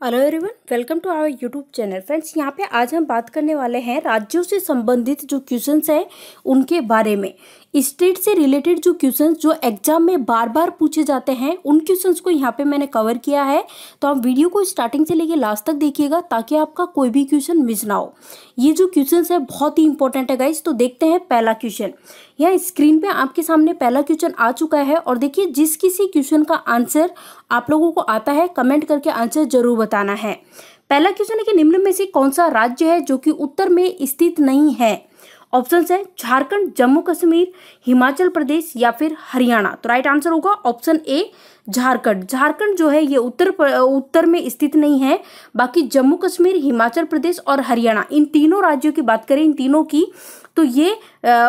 Hello everyone, welcome to our YouTube channel. Friends, यहाँ पे आज हम बात करने वाले हैं राज्यों से संबंधित जो क्वेश्चंस हैं उनके बारे में। स्टेट से रिलेटेड जो क्वेश्चंस जो एग्जाम में बार बार पूछे जाते हैं उन क्वेश्चंस को यहाँ पे मैंने कवर किया है। तो आप वीडियो को स्टार्टिंग से लेके लास्ट तक देखिएगा ताकि आपका कोई भी क्वेश्चन मिस ना हो। ये जो क्वेश्चंस है बहुत ही इंपॉर्टेंट है गाइस। तो देखते हैं पहला क्वेश्चन। यहाँ स्क्रीन पे आपके सामने पहला क्वेश्चन आ चुका है और देखिए जिस किसी क्वेश्चन का आंसर आप लोगों को आता है कमेंट करके आंसर जरूर बताना है। पहला क्वेश्चन है कि निम्न में से कौन सा राज्य है जो कि उत्तर में स्थित नहीं है। ऑप्शन है झारखंड, जम्मू कश्मीर, हिमाचल प्रदेश या फिर हरियाणा। तो राइट आंसर होगा ऑप्शन ए झारखंड। झारखंड जो है ये उत्तर में स्थित नहीं है। बाकी जम्मू कश्मीर, हिमाचल प्रदेश और हरियाणा, इन तीनों राज्यों की बात करें, इन तीनों की, तो ये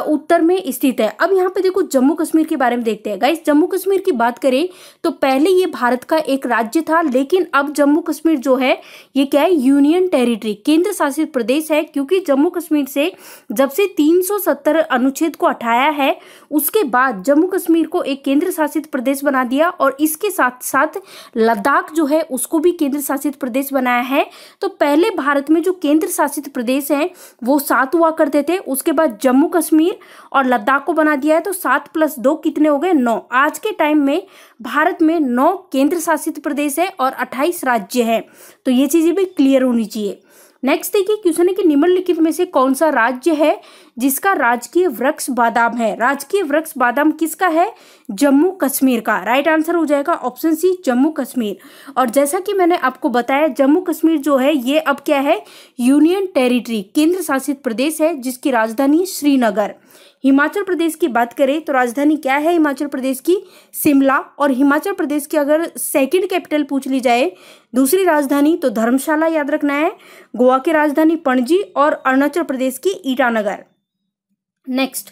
उत्तर में स्थित है। अब यहाँ पे देखो जम्मू कश्मीर के बारे में देखते हैं गाइस। जम्मू कश्मीर की बात करें तो पहले ये भारत का एक राज्य था, लेकिन अब जम्मू कश्मीर जो है ये क्या है, यूनियन टेरिटरी, केंद्र शासित प्रदेश है। क्योंकि जम्मू कश्मीर से जब से 370 अनुच्छेद को हटाया है उसके बाद जम्मू कश्मीर को एक केंद्र शासित प्रदेश बना दिया और इसके साथ साथ लद्दाख जो है उसको भी केंद्र शासित प्रदेश बनाया है। तो पहले भारत में जो केंद्र शासित प्रदेश हैं वो 7 हुआ करते थे, उसके बाद जम्मू कश्मीर और लद्दाख को बना दिया है। तो 7 + 2 कितने हो गए, 9। आज के टाइम में भारत में 9 केंद्र शासित प्रदेश है और 28 राज्य हैं। तो ये चीजें भी क्लियर होनी चाहिए। नेक्स्ट देखिए क्वेश्चन है कि निम्नलिखित में से कौन सा राज्य है जिसका राजकीय वृक्ष बादाम है। राजकीय वृक्ष बादाम किसका है, जम्मू कश्मीर का। राइट आंसर हो जाएगा ऑप्शन सी जम्मू कश्मीर। और जैसा कि मैंने आपको बताया जम्मू कश्मीर जो है ये अब क्या है, यूनियन टेरिटरी, केंद्र शासित प्रदेश है जिसकी राजधानी श्रीनगर। हिमाचल प्रदेश की बात करें तो राजधानी क्या है हिमाचल प्रदेश की, शिमला। और हिमाचल प्रदेश की अगर सेकंड कैपिटल पूछ ली जाए, दूसरी राजधानी, तो धर्मशाला याद रखना है। गोवा की राजधानी पणजी और अरुणाचल प्रदेश की ईटानगर। नेक्स्ट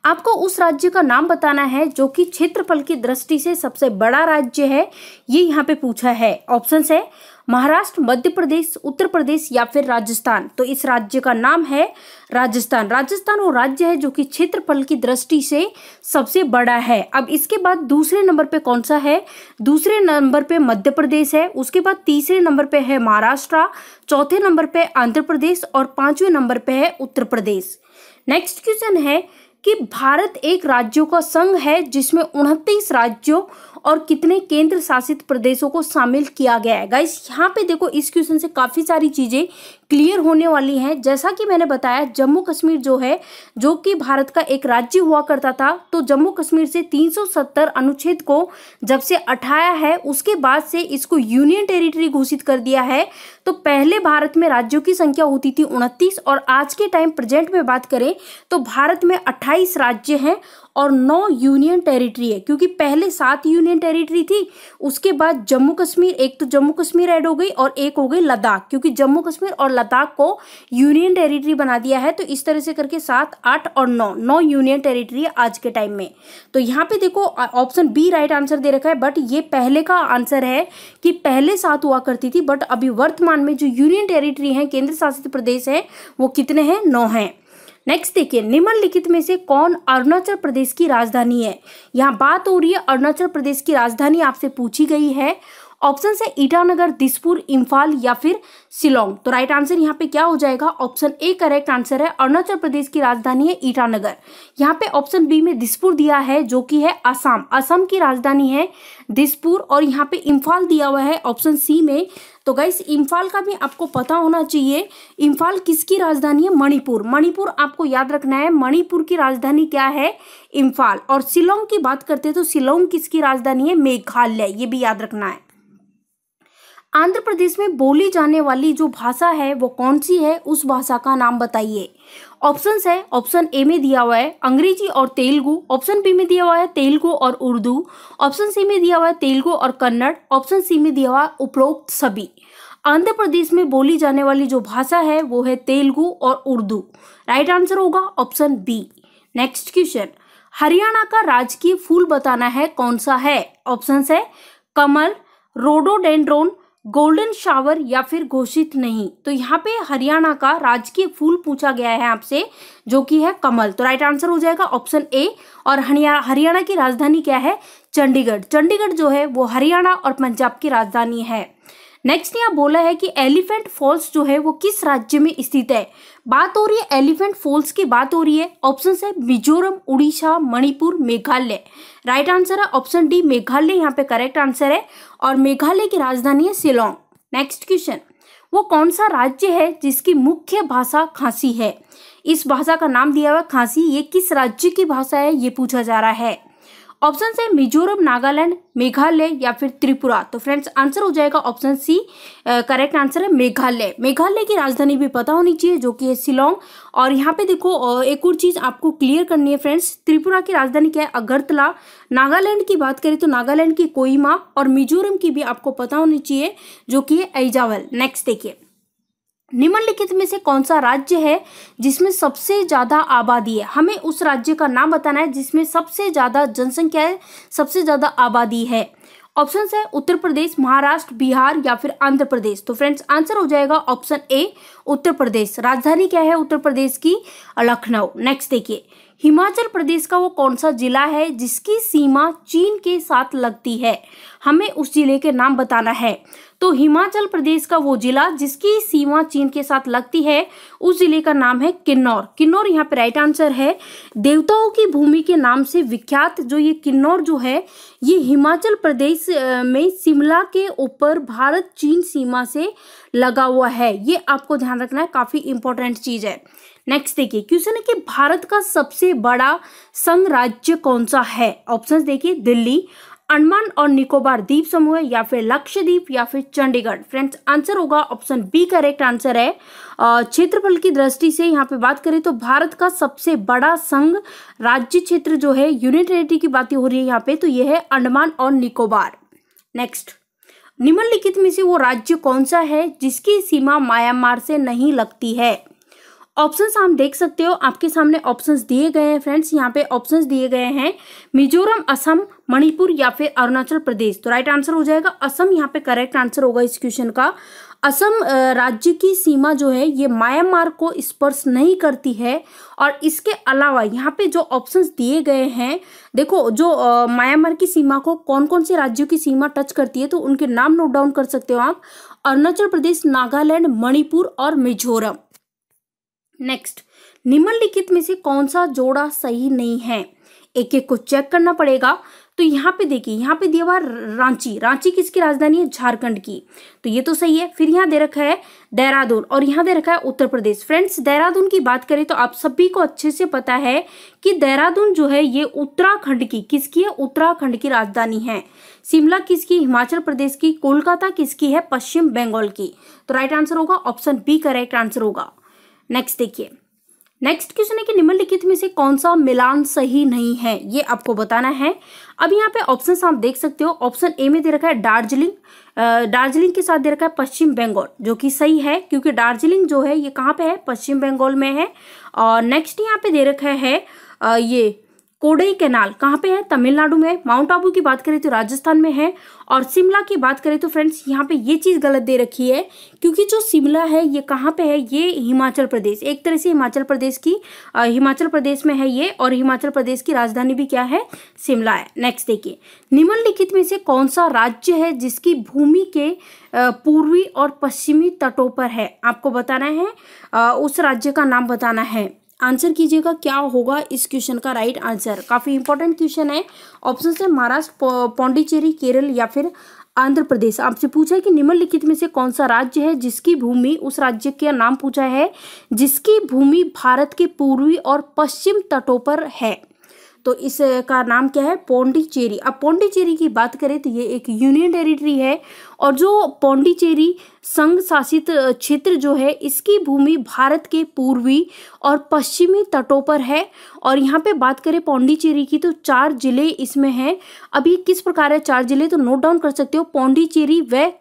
आपको उस राज्य का नाम बताना है जो कि क्षेत्रफल की दृष्टि से सबसे बड़ा राज्य है, ये यहाँ पे पूछा है। ऑप्शंस है महाराष्ट्र, मध्य प्रदेश, उत्तर प्रदेश या फिर राजस्थान। तो इस राज्य का नाम है राजस्थान। राजस्थान वो राज्य है जो कि क्षेत्रफल की दृष्टि से सबसे बड़ा है। अब इसके बाद दूसरे नंबर पे कौन सा है, दूसरे नंबर पे मध्य प्रदेश है, उसके बाद तीसरे नंबर पे है महाराष्ट्र, चौथे नंबर पे आंध्र प्रदेश और 5वें नंबर पे है उत्तर प्रदेश। नेक्स्ट क्वेश्चन है कि भारत एक राज्यों का संघ है जिसमें 29 राज्यों और कितने केंद्र शासित प्रदेशों को शामिल किया गया है। गाइस यहाँ पे देखो इस क्वेश्चन से काफी सारी चीजें क्लियर होने वाली हैं। जैसा कि मैंने बताया जम्मू कश्मीर जो है जो कि भारत का एक राज्य हुआ करता था, तो जम्मू कश्मीर से 370 अनुच्छेद को जब से हटाया है उसके बाद से इसको यूनियन टेरिटरी घोषित कर दिया है। तो पहले भारत में राज्यों की संख्या होती थी 29 और आज के टाइम प्रेजेंट में बात करें तो भारत में 28 राज्य हैं और 9 यूनियन टेरिटरी है। क्योंकि पहले 7 यूनियन टेरिटरी थी, उसके बाद जम्मू कश्मीर, एक तो जम्मू कश्मीर ऐड हो गई और एक हो गई लद्दाख, क्योंकि जम्मू कश्मीर और लद्दाख को यूनियन टेरिटरी बना दिया है। तो इस तरह से करके 7, 8 और 9 यूनियन टेरिटरी है आज के टाइम में। तो यहाँ पे देखो ऑप्शन बी राइट आंसर दे रखा है, बट ये पहले का आंसर है कि पहले 7 हुआ करती थी, बट अभी वर्तमान में जो यूनियन टेरिटरी है, केंद्र शासित प्रदेश है, वो कितने हैं, 9 हैं। नेक्स्ट देखिए निम्नलिखित में से कौन अरुणाचल प्रदेश की राजधानी है। यहाँ बात हो रही है अरुणाचल प्रदेश की राजधानी आपसे पूछी गई है। ऑप्शन है ईटानगर, दिसपुर, इम्फाल या फिर शिलोंग। तो राइट आंसर यहाँ पे क्या हो जाएगा, ऑप्शन ए करेक्ट आंसर है। अरुणाचल प्रदेश की राजधानी है ईटानगर। यहाँ पे ऑप्शन बी में दिसपुर दिया है जो कि है असम। असम की राजधानी है दिसपुर। और यहाँ पे इम्फाल दिया हुआ है ऑप्शन सी में। तो गाइस इम्फाल का भी आपको पता होना चाहिए। इम्फाल किसकी राजधानी है, मणिपुर। मणिपुर आपको याद रखना है, मणिपुर की राजधानी क्या है, इम्फाल। और शिलोंग की बात करते हैं तो शिलोंग किसकी राजधानी है, मेघालय, ये भी याद रखना है। आंध्र प्रदेश में बोली जाने वाली जो भाषा है वो कौन सी है, उस भाषा का नाम बताइए। ऑप्शंस है, ऑप्शन ए में दिया हुआ है अंग्रेजी और तेलुगु, ऑप्शन बी में दिया हुआ है तेलुगु और उर्दू, ऑप्शन सी में दिया हुआ है तेलुगु और कन्नड़, ऑप्शन सी में दिया हुआ है उपरोक्त सभी। आंध्र प्रदेश में बोली जाने वाली जो भाषा है वो है तेलुगु और उर्दू। राइट आंसर होगा option B. Next question, Haryana का राजकीय फूल बताना है, कौन सा है। ऑप्शंस है कमल, रोडोडेंड्रोन, गोल्डन शावर या फिर घोषित नहीं। तो यहाँ पे हरियाणा का राजकीय फूल पूछा गया है आपसे जो कि है कमल। तो राइट आंसर हो जाएगा ऑप्शन ए। और हरियाणा की राजधानी क्या है, चंडीगढ़। चंडीगढ़ जो है वो हरियाणा और पंजाब की राजधानी है। नेक्स्ट यहाँ बोला है कि एलिफेंट फॉल्स जो है वो किस राज्य में स्थित है। बात हो रही है एलिफेंट फॉल्स की, बात हो रही है। ऑप्शन है मिजोरम, उड़ीसा, मणिपुर, मेघालय। राइट आंसर है ऑप्शन डी मेघालय, यहाँ पे करेक्ट आंसर है। और मेघालय की राजधानी है शिलोंग। नेक्स्ट क्वेश्चन, वो कौन सा राज्य है जिसकी मुख्य भाषा खासी है। इस भाषा का नाम दिया हुआ खासी, ये किस राज्य की भाषा है ये पूछा जा रहा है। ऑप्शन है मिजोरम, नागालैंड, मेघालय या फिर त्रिपुरा। तो फ्रेंड्स आंसर हो जाएगा ऑप्शन सी, करेक्ट आंसर है मेघालय। मेघालय की राजधानी भी पता होनी चाहिए जो कि है शिलोंग। और यहाँ पे देखो एक और चीज आपको क्लियर करनी है फ्रेंड्स, त्रिपुरा की राजधानी क्या है, अगरतला। नागालैंड की बात करें तो नागालैंड की कोहिमा, और मिजोरम की भी आपको पता होनी चाहिए जो कि है अइजावल। नेक्स्ट देखिए, निम्नलिखित में से कौन सा राज्य है जिसमें सबसे ज्यादा आबादी है। हमें उस राज्य का नाम बताना है जिसमें सबसे ज्यादा जनसंख्या है, सबसे ज्यादा आबादी है। ऑप्शन है उत्तर प्रदेश, महाराष्ट्र, बिहार या फिर आंध्र प्रदेश। तो फ्रेंड्स आंसर हो जाएगा ऑप्शन ए उत्तर प्रदेश। राजधानी क्या है उत्तर प्रदेश की, लखनऊ। नेक्स्ट देखिए, हिमाचल प्रदेश का वो कौन सा जिला है जिसकी सीमा चीन के साथ लगती है। हमें उस जिले के नाम बताना है। तो हिमाचल प्रदेश का वो जिला जिसकी सीमा चीन के साथ लगती है, उस जिले का नाम है किन्नौर। किन्नौर यहाँ पे राइट आंसर है। देवताओं की भूमि के नाम से विख्यात जो ये किन्नौर जो है, ये हिमाचल प्रदेश में शिमला के ऊपर भारत चीन सीमा से लगा हुआ है। ये आपको ध्यान रखना है, काफी इंपॉर्टेंट चीज है। नेक्स्ट देखिए, क्वेश्चन है कि भारत का सबसे बड़ा संघ राज्य कौन सा है। ऑप्शंस देखिए, दिल्ली, अंडमान और निकोबार द्वीप समूह या फिर लक्षद्वीप या फिर चंडीगढ़। फ्रेंड्स आंसर होगा ऑप्शन बी, करेक्ट आंसर है। क्षेत्रफल की दृष्टि से यहाँ पे बात करें तो भारत का सबसे बड़ा संघ राज्य क्षेत्र जो है, यूनियन टेरिटरी की बात हो रही है यहाँ पे, तो यह है अंडमान और निकोबार। नेक्स्ट, निम्नलिखित में से वो राज्य कौन सा है जिसकी सीमा म्यांमार से नहीं लगती है। ऑप्शंस आप देख सकते हो, आपके सामने ऑप्शंस दिए गए हैं फ्रेंड्स। यहाँ पे ऑप्शंस दिए गए हैं मिजोरम, असम, मणिपुर या फिर अरुणाचल प्रदेश। तो राइट आंसर हो जाएगा असम, यहाँ पे करेक्ट आंसर होगा इस क्वेश्चन का। असम राज्य की सीमा जो है ये म्यांमार को स्पर्श नहीं करती है। और इसके अलावा यहाँ पे जो ऑप्शंस दिए गए हैं, देखो जो म्यांमार की सीमा को कौन कौन से राज्यों की सीमा टच करती है, तो उनके नाम नोट डाउन कर सकते हो आप, अरुणाचल प्रदेश, नागालैंड, मणिपुर और मिजोरम। नेक्स्ट, निम्नलिखित में से कौन सा जोड़ा सही नहीं है, एक एक को चेक करना पड़ेगा। तो यहाँ पे देखिए, यहाँ पे दिया हुआ रांची। रांची किसकी राजधानी है, झारखंड की, तो ये तो सही है। फिर यहाँ दे रखा है देहरादून और यहाँ दे रखा है उत्तर प्रदेश। फ्रेंड्स देहरादून की बात करें तो आप सभी को अच्छे से पता है कि देहरादून जो है ये उत्तराखंड की, किसकी है, उत्तराखंड की राजधानी है। शिमला किसकी, हिमाचल प्रदेश की। कोलकाता किसकी है, पश्चिम बंगाल की। तो राइट आंसर होगा ऑप्शन बी, करेक्ट आंसर होगा। नेक्स्ट देखिए, नेक्स्ट क्वेश्चन है कि निम्नलिखित में से कौन सा मिलान सही नहीं है, ये आपको बताना है। अब यहाँ पे ऑप्शंस आप देख सकते हो। ऑप्शन ए में दे रखा है दार्जिलिंग, दार्जिलिंग के साथ दे रखा है पश्चिम बंगाल, जो कि सही है क्योंकि दार्जिलिंग जो है ये कहाँ पे है, पश्चिम बंगाल में है। और नेक्स्ट यहाँ पे दे रखा है ये कोडई कैनाल, कहाँ पे है, तमिलनाडु में। माउंट आबू की बात करें तो राजस्थान में है। और शिमला की बात करें तो फ्रेंड्स यहाँ पे ये चीज़ गलत दे रखी है क्योंकि जो शिमला है ये कहाँ पे है, ये हिमाचल प्रदेश, एक तरह से हिमाचल प्रदेश की, हिमाचल प्रदेश में है ये। और हिमाचल प्रदेश की राजधानी भी क्या है, शिमला है। नेक्स्ट देखिए, निम्नलिखित में से कौन सा राज्य है जिसकी भूमि के पूर्वी और पश्चिमी तटों पर है, आपको बताना है, उस राज्य का नाम बताना है। आंसर कीजिएगा क्या होगा इस क्वेश्चन का राइट आंसर। काफी इंपॉर्टेंट क्वेश्चन है। ऑप्शन है महाराष्ट्र, पौंडीचेरी, केरल या फिर आंध्र प्रदेश। आपसे पूछा है कि निम्नलिखित में से कौन सा राज्य है जिसकी भूमि, उस राज्य का नाम पूछा है जिसकी भूमि भारत के पूर्वी और पश्चिम तटों पर है। तो इसका नाम क्या है, पौंडीचेरी। अब पौंडीचेरी की बात करें तो ये एक यूनियन टेरिटरी है और जो पौंडीचेरी संघ शासित क्षेत्र जो है इसकी भूमि भारत के पूर्वी और पश्चिमी तटों पर है। और यहाँ पे बात करें पौंडीचेरी की तो 4 जिले इसमें हैं। अभी किस प्रकार है 4 जिले, तो नोट डाउन कर सकते हो, पौंडीचेरी व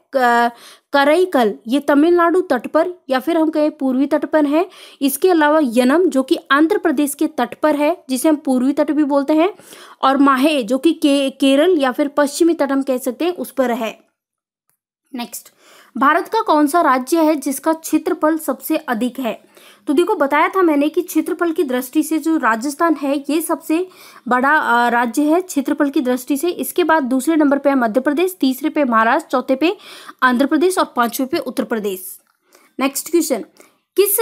करईकल ये तमिलनाडु तट पर या फिर हम कहें पूर्वी तट पर है। इसके अलावा यनम जो कि आंध्र प्रदेश के तट पर है, जिसे हम पूर्वी तट भी बोलते हैं। और माहे जो कि केरल या फिर पश्चिमी तट हम कह सकते हैं उस पर है। नेक्स्ट, भारत का कौन सा राज्य है जिसका क्षेत्रफल सबसे अधिक है? तो देखो, बताया था मैंने कि क्षेत्रफल की दृष्टि से जो राजस्थान है ये सबसे बड़ा राज्य है क्षेत्रफल की दृष्टि से। इसके बाद दूसरे नंबर पे है मध्य प्रदेश, तीसरे पे महाराष्ट्र, चौथे पे आंध्र प्रदेश और पांचवे पे उत्तर प्रदेश। नेक्स्ट क्वेश्चन, किस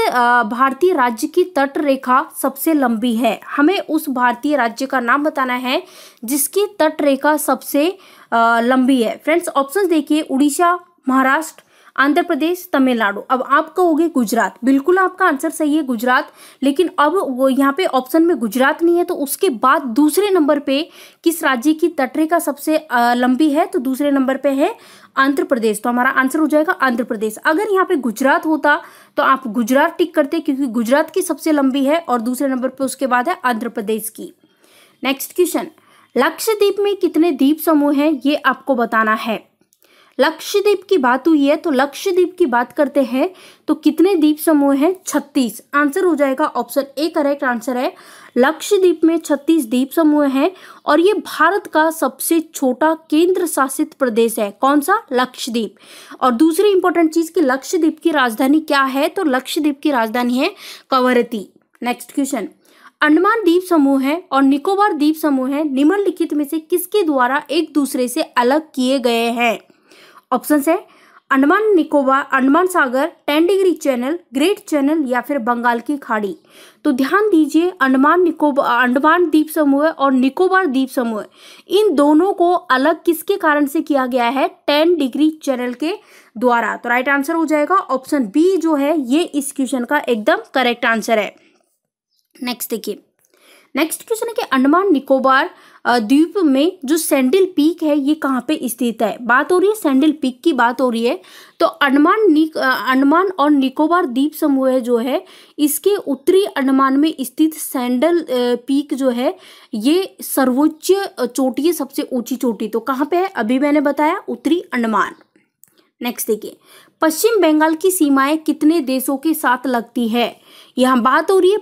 भारतीय राज्य की तट रेखा सबसे लंबी है? हमें उस भारतीय राज्य का नाम बताना है जिसकी तट रेखा सबसे लंबी है। फ्रेंड्स, ऑप्शंस देखिए, उड़ीसा, महाराष्ट्र, आंध्र प्रदेश, तमिलनाडु। अब आप कहोगे गुजरात, बिल्कुल आपका आंसर सही है गुजरात, लेकिन अब वो यहाँ पे ऑप्शन में गुजरात नहीं है, तो उसके बाद दूसरे नंबर पे किस राज्य की तटरेखा सबसे लंबी है? तो दूसरे नंबर पे है आंध्र प्रदेश। तो हमारा आंसर हो जाएगा आंध्र प्रदेश। अगर यहाँ पे गुजरात होता तो आप गुजरात टिक करते, क्योंकि गुजरात की सबसे लंबी है और दूसरे नंबर पे उसके बाद है आंध्र प्रदेश की। नेक्स्ट क्वेश्चन, लक्षद्वीप में कितने द्वीप समूह हैं ये आपको बताना है। लक्षद्वीप की बात हुई है तो लक्षद्वीप की बात करते हैं तो कितने द्वीप समूह हैं? 36। आंसर हो जाएगा ऑप्शन ए करेक्ट आंसर है। लक्षद्वीप में 36 द्वीप समूह हैं और ये भारत का सबसे छोटा केंद्र शासित प्रदेश है। कौन सा? लक्षद्वीप। और दूसरी इंपॉर्टेंट चीज कि लक्षद्वीप की राजधानी क्या है? तो लक्षद्वीप की राजधानी है कवरत्ती। नेक्स्ट क्वेश्चन, अंडमान द्वीप समूह है और निकोबार द्वीप समूह है, निम्नलिखित में से किसके द्वारा एक दूसरे से अलग किए गए हैं? ऑप्शन है अंडमान निकोबार, अंडमान सागर, 10 डिग्री चैनल, ग्रेट चैनल या फिर बंगाल की खाड़ी। तो ध्यान दीजिए, अंडमान द्वीप समूह और निकोबार द्वीप समूह, इन दोनों को अलग किसके कारण से किया गया है? 10 डिग्री चैनल के द्वारा। तो राइट आंसर हो जाएगा ऑप्शन बी जो है ये इस क्वेश्चन का एकदम करेक्ट आंसर है। नेक्स्ट देखिए, नेक्स्ट क्वेश्चन है कि अंडमान निकोबार द्वीप में जो सैंडल पीक है ये कहाँ पे स्थित है? बात हो रही है सैंडल पीक की बात हो रही है, तो अंडमान और निकोबार द्वीप समूह जो है इसके उत्तरी अंडमान में स्थित सैंडल पीक जो है ये सर्वोच्च चोटी है, सबसे ऊंची चोटी। तो कहाँ पे है? अभी मैंने बताया उत्तरी अंडमान। नेक्स्ट देखिए, पश्चिम बंगाल की सीमाएं कितने देशों के साथ लगती है? यहाँ बात हो रही है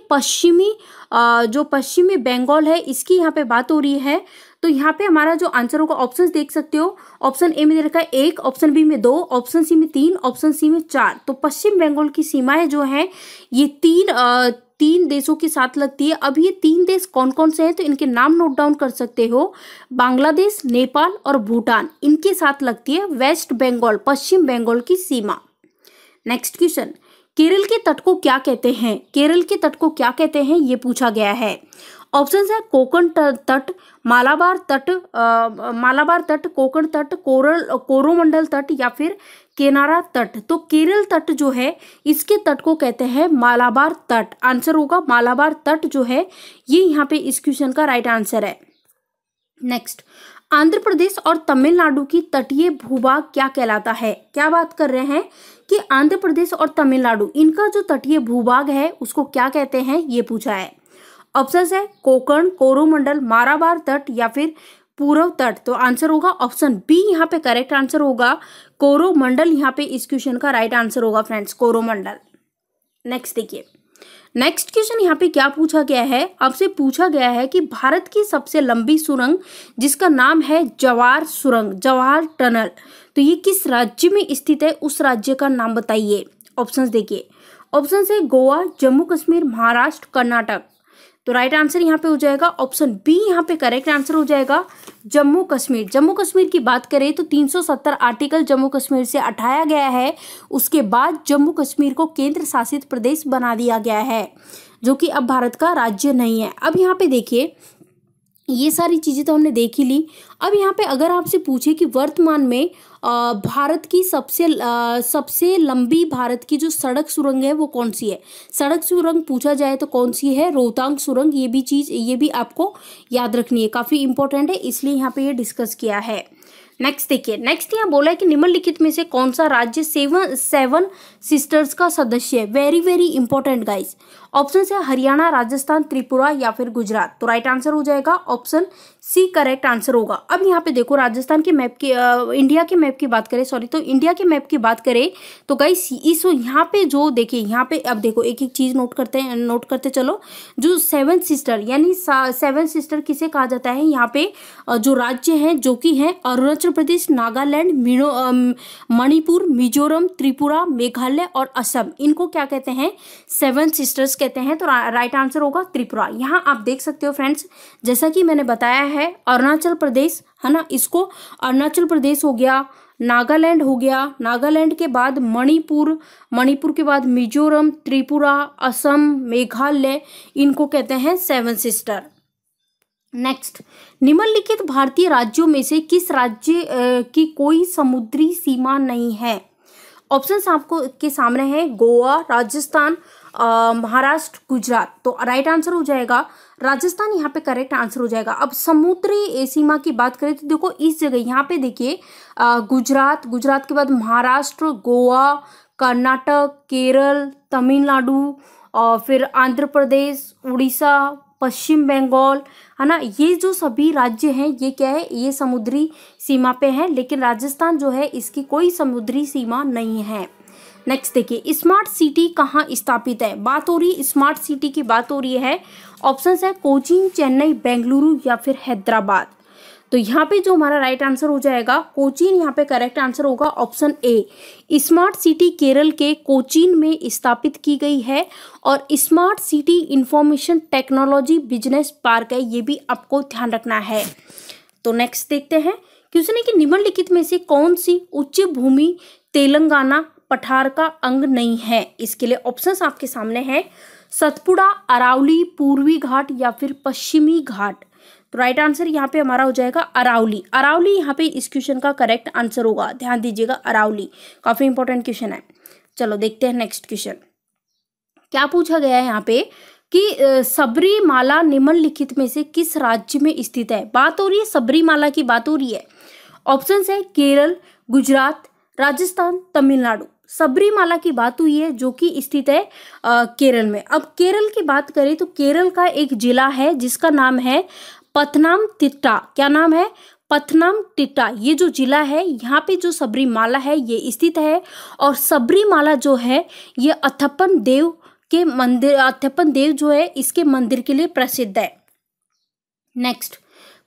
जो पश्चिमी बंगाल है इसकी यहाँ पे बात हो रही है। तो यहाँ पे हमारा जो आंसर होगा, ऑप्शंस देख सकते हो, ऑप्शन ए में दे रखा है 1, ऑप्शन बी में 2, ऑप्शन सी में 3, ऑप्शन सी में 4। तो पश्चिम बंगाल की सीमाएं जो है ये तीन देशों के साथ लगती है। अब ये 3 देश कौन कौन से हैं तो इनके नाम नोट डाउन कर सकते हो। बांग्लादेश, नेपाल और भूटान, इनके साथ लगती है वेस्ट बंगाल, पश्चिम बंगाल की सीमा। नेक्स्ट क्वेश्चन, केरल के तट को क्या कहते हैं? केरल के तट को क्या कहते हैं ये पूछा गया है। ऑप्शन है कोकण तट, मालाबार तट, कोकण तट, कोरोमंडल तट या फिर केनारा तट। तो केरल तट जो है इसके तट को कहते हैं मालाबार तट। आंसर होगा मालाबार तट जो है ये यहाँ पे इस क्वेश्चन का राइट आंसर है। नेक्स्ट, आंध्र प्रदेश और तमिलनाडु की तटीय भूभाग क्या कहलाता है? क्या बात कर रहे हैं कि आंध्र प्रदेश और तमिलनाडु इनका जो तटीय भूभाग है उसको क्या कहते हैं ये पूछा है। ऑप्शन है कोकण, कोरोमंडल, मालाबार तट या फिर पूर्व तट। तो आंसर होगा ऑप्शन बी यहाँ पे करेक्ट आंसर होगा, कोरोमंडल यहाँ पे इस क्वेश्चन का राइट आंसर होगा फ्रेंड्स, कोरोमंडल। नेक्स्ट देखिए, नेक्स्ट क्वेश्चन यहाँ पे क्या पूछा गया है? आपसे पूछा गया है कि भारत की सबसे लंबी सुरंग जिसका नाम है जवाहर सुरंग, जवाहर टनल, तो ये किस राज्य में स्थित है? उस राज्य का नाम बताइए। ऑप्शंस देखिए, ऑप्शन है गोवा, जम्मू कश्मीर, महाराष्ट्र, कर्नाटक। तो राइट आंसर यहाँ पे हो जाएगा ऑप्शन बी, यहाँ पे करेक्ट आंसर हो जाएगा जम्मू कश्मीर। जम्मू कश्मीर की बात करें तो 370 आर्टिकल जम्मू कश्मीर से हटाया गया है। उसके बाद जम्मू कश्मीर को केंद्र शासित प्रदेश बना दिया गया है, जो कि अब भारत का राज्य नहीं है। अब यहाँ पे देखिए, ये सारी चीज़ें तो हमने देख ही ली। अब यहाँ पे अगर आपसे पूछे कि वर्तमान में भारत की सबसे लंबी भारत की जो सड़क सुरंग है वो कौन सी है? सड़क सुरंग पूछा जाए तो कौन सी है? रोहतांग सुरंग। ये भी आपको याद रखनी है, काफ़ी इंपॉर्टेंट है, इसलिए यहाँ पे ये डिस्कस किया है। नेक्स्ट देखिए, नेक्स्ट यहाँ बोला है कि निम्नलिखित में से कौन सा राज्य सेवन सिस्टर्स का सदस्य है? Very very important guys. Option है हरियाणा, राजस्थान, त्रिपुरा या फिर गुजरात। तो राइट आंसर हो जाएगा ऑप्शन सी करेक्ट आंसर होगा। अब यहाँ पे देखो राजस्थान के मैप की इंडिया के मैप की बात करें, सॉरी, तो इंडिया के मैप की बात करें तो गाइस इस यहाँ पे जो देखिए यहाँ पे अब देखो एक एक चीज नोट करते चलो। जो 7 सिस्टर यानी 7 सिस्टर किसे कहा जाता है, यहाँ पे जो राज्य हैं जो कि हैं अरुणाचल प्रदेश, नागालैंड, मणिपुर, मिजोरम, त्रिपुरा, मेघालय और असम, इनको क्या कहते हैं, 7 सिस्टर्स कहते हैं। तो राइट आंसर होगा त्रिपुरा। यहाँ आप देख सकते हो फ्रेंड्स, जैसा कि मैंने बताया है अरुणाचल प्रदेश है ना, इसको अरुणाचल प्रदेश हो गया, नागालैंड हो गया, नागालैंड के बाद मणिपुर, मणिपुर के बाद मिजोरम, त्रिपुरा, असम, मेघालय, इनको कहते हैं 7 सिस्टर। नेक्स्ट, निम्नलिखित भारतीय राज्यों में से किस राज्य की कोई समुद्री सीमा नहीं है। ऑप्शंस आपको के सामने है, गोवा, राजस्थान, महाराष्ट्र, गुजरात। तो राइट आंसर हो जाएगा राजस्थान, यहाँ पे करेक्ट आंसर हो जाएगा। अब समुद्री सीमा की बात करें तो देखो इस जगह यहाँ पे देखिए गुजरात, गुजरात के बाद महाराष्ट्र, गोवा, कर्नाटक, केरल, तमिलनाडु और फिर आंध्र प्रदेश, उड़ीसा, पश्चिम बंगाल, है ना, ये जो सभी राज्य हैं ये क्या है, ये समुद्री सीमा पे है, लेकिन राजस्थान जो है इसकी कोई समुद्री सीमा नहीं है। नेक्स्ट देखिए, स्मार्ट सिटी कहाँ स्थापित है। बात हो रही है स्मार्ट सिटी की, बात हो रही है, ऑप्शंस है कोचीन, चेन्नई, बेंगलुरु या फिर हैदराबाद। तो यहाँ पे जो हमारा राइट आंसर हो जाएगा कोचीन, यहाँ पे करेक्ट आंसर होगा option A. Smart city Kerala के कोचीन में स्थापित की गई है और smart city information technology business park है, ये भी आपको ध्यान रखना है। तो नेक्स्ट देखते हैं, क्वेश्चन है कि निम्नलिखित में से कौन सी उच्च भूमि तेलंगाना पठार का अंग नहीं है। इसके लिए ऑप्शंस आपके सामने है, सतपुड़ा, अरावली, पूर्वी घाट या फिर पश्चिमी घाट। तो राइट आंसर यहाँ पे हमारा हो जाएगा अरावली। अरावली यहाँ पे इस क्वेश्चन का करेक्ट आंसर होगा, ध्यान दीजिएगा, अरावली काफी इंपॉर्टेंट क्वेश्चन है। चलो देखते हैं नेक्स्ट क्वेश्चन क्या पूछा गया है यहाँ पे कि सबरीमाला निम्नलिखित में से किस राज्य में स्थित है। बात हो रही है सबरीमाला की, बात हो रही है। ऑप्शंस है केरल, गुजरात, राजस्थान, तमिलनाडु। सबरीमाला की बात हुई है जो कि स्थित है केरल में। अब केरल की बात करें तो केरल का एक जिला है जिसका नाम है पथनामथिट्टा। क्या नाम है, पथनामथिट्टा। ये जो जिला है यहाँ पे जो सबरीमाला है ये स्थित है और सबरीमाला जो है ये अथप्पन देव के मंदिर, अथप्पन देव जो है इसके मंदिर के लिए प्रसिद्ध है। नेक्स्ट,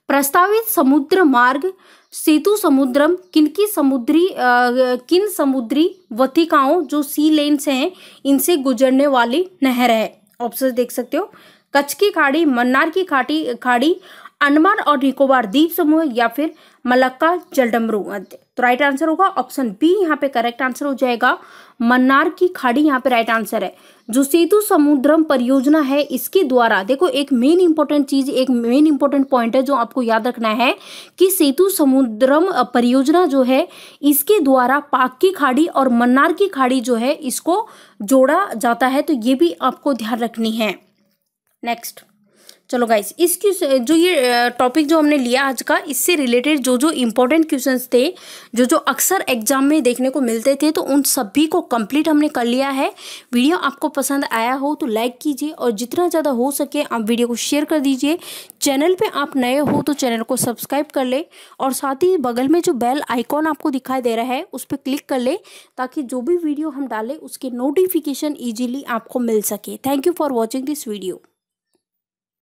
प्रस्तावित समुद्र मार्ग सेतु समुद्रम किन समुद्री वथिकाओं जो सी लेन्स हैं इनसे गुजरने वाली नहर है। ऑप्शन देख सकते हो, कच्छ की खाड़ी, मन्नार की खाड़ी, अंडमान और निकोबार द्वीप समूह या फिर मलक्का जलडमरू मध्य। तो राइट आंसर होगा ऑप्शन बी, यहाँ पे करेक्ट आंसर हो जाएगा मन्नार की खाड़ी, यहाँ पे राइट आंसर है। जो सेतु समुद्रम परियोजना है इसके द्वारा, देखो एक मेन इंपॉर्टेंट चीज, एक मेन इंपॉर्टेंट पॉइंट है जो आपको याद रखना है कि सेतु समुद्रम परियोजना जो है इसके द्वारा पाक की खाड़ी और मन्नार की खाड़ी जो है इसको जोड़ा जाता है, तो ये भी आपको ध्यान रखनी है। नेक्स्ट, चलो गाइस, इसकी जो ये टॉपिक जो हमने लिया आज का, इससे रिलेटेड जो जो इम्पोर्टेंट क्वेश्चंस थे, जो जो अक्सर एग्जाम में देखने को मिलते थे, तो उन सभी को कंप्लीट हमने कर लिया है। वीडियो आपको पसंद आया हो तो लाइक कीजिए और जितना ज़्यादा हो सके आप वीडियो को शेयर कर दीजिए। चैनल पे आप नए हो तो चैनल को सब्सक्राइब कर ले और साथ ही बगल में जो बेल आइकॉन आपको दिखाई दे रहा है उस पर क्लिक कर ले ताकि जो भी वीडियो हम डालें उसके नोटिफिकेशन ईजिली आपको मिल सके। Thank you for watching this video.